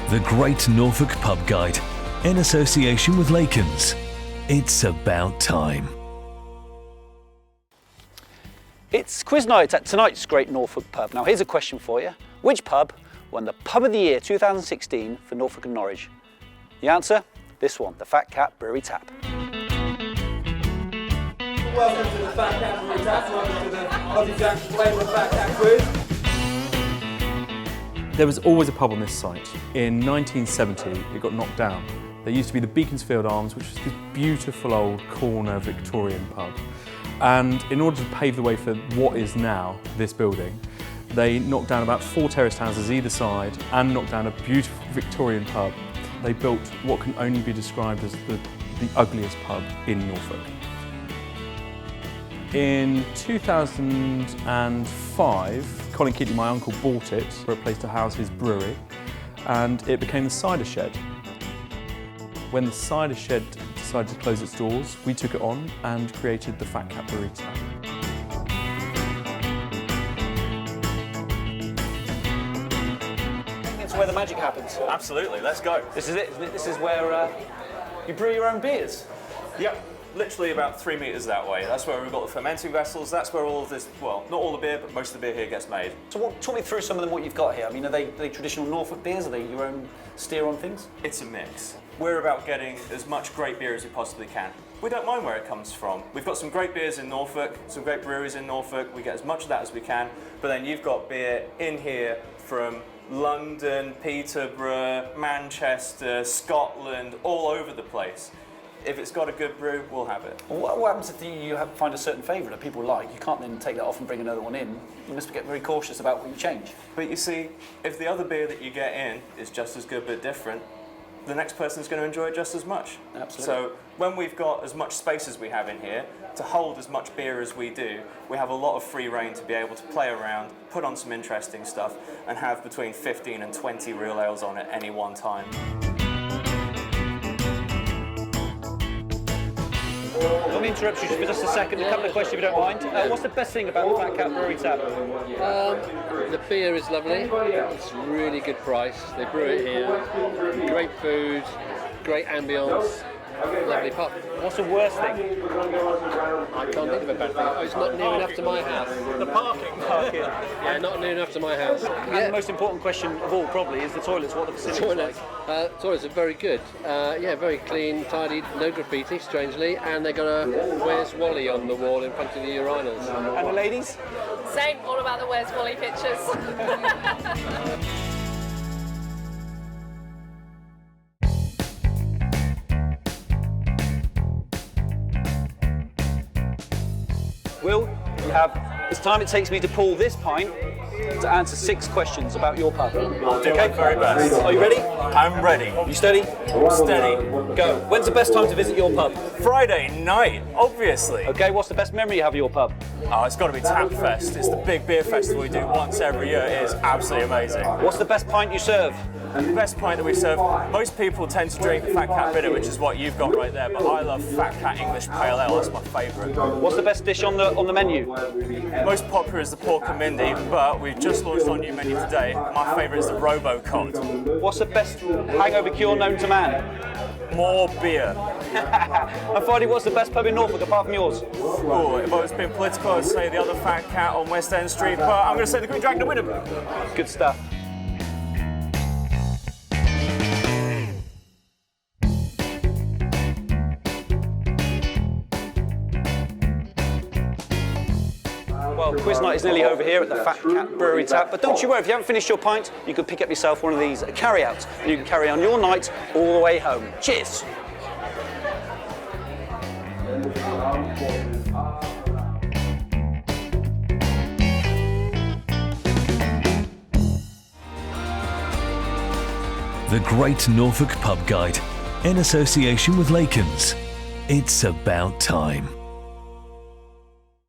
The Great Norfolk Pub Guide, in association with Lakens. It's about time. It's quiz night at tonight's Great Norfolk Pub. Now here's a question for you. Which pub won the Pub of the Year 2016 for Norfolk and Norwich? The answer? This one, the Fat Cat Brewery Tap. Welcome to the Fat Cat Brewery Tap. Welcome to the Aussie Jackson Flavour Fat Cat Quiz. There was always a pub on this site. In 1970, it got knocked down. There used to be the Beaconsfield Arms, which was this beautiful old corner Victorian pub. And in order to pave the way for what is now this building, they knocked down about 4 terraced houses either side and knocked down a beautiful Victorian pub. They built what can only be described as the ugliest pub in Norfolk. In 2005, Colin Keatley, my uncle, bought it for a place to house his brewery, and it became the cider shed. When the cider shed decided to close its doors, we took it on and created the Fat Cat Brewery Tap. It's where the magic happens. Absolutely, let's go. This is it, isn't it? This is where you brew your own beers. Yep, literally about 3 meters that way. That's where we've got the fermenting vessels. That's where all of this, well, not all the beer, but most of the beer here gets made. So talk me through some of them, what you've got here. I mean, are they traditional Norfolk beers? Are they your own steer on things? It's a mix. We're about getting as much great beer as we possibly can. We don't mind where it comes from. We've got some great beers in Norfolk, some great breweries in Norfolk. We get as much of that as we can. But then you've got beer in here from London, Peterborough, Manchester, Scotland, all over the place. If it's got a good brew, we'll have it. What happens if you find a certain favourite that people like? You can't then take that off and bring another one in. You must get very cautious about what you change. But you see, if the other beer that you get in is just as good but different, the next person's going to enjoy it just as much. Absolutely. So when we've got as much space as we have in here, to hold as much beer as we do, we have a lot of free reign to be able to play around, put on some interesting stuff, and have between 15 and 20 real ales on at any one time. Let me interrupt you for just a second. A couple of questions if you don't mind. What's the best thing about the Fat Cat Brewery Tap? The beer is lovely. It's really good price. They brew it here. Great food, great ambience. Lovely pub. What's the worst thing? I can't think of a bad thing. Oh, it's not near enough to my house. The parking. Yeah, not near enough to my house. And the most important question of all probably is the toilets. What are the facilities Toilets. like? Toilets are very good. Yeah, very clean, tidy, no graffiti, strangely, and they've got a Where's Wally on the wall in front of the urinals. And the ladies? Same, all about the Where's Wally pictures. Will, you have it's time it takes me to pull this pint to answer 6 questions about your pub. I'll do my very best. Are you ready? I'm ready. You steady? Steady. Go. When's the best time to visit your pub? Friday night, obviously. Okay, what's the best memory you have of your pub? Oh, it's got to be Tap Fest. It's the big beer festival we do once every year. It is absolutely amazing. What's the best pint you serve? The best pint that we serve, most people tend to drink the Fat Cat Bitter, which is what you've got right there, but I love Fat Cat English Pale Ale, that's my favourite. What's the best dish on the menu? Most popular is the pork and mindy, but we've just launched our new menu today. My favourite is the Robo Cod. What's the best hangover cure known to man? More beer. And finally, what's the best pub in Norfolk apart from yours? Oh, if I was being political, I'd say the other Fat Cat on West End Street, but I'm going to say the Green Dragon to Wyndham. Good stuff. Well, quiz night is nearly over here at the Fat Cat Brewery Tap, but don't you worry, if you haven't finished your pint, you can pick up yourself one of these carry-outs, and you can carry on your night all the way home. Cheers! The Great Norfolk Pub Guide, in association with Lakens. It's about time.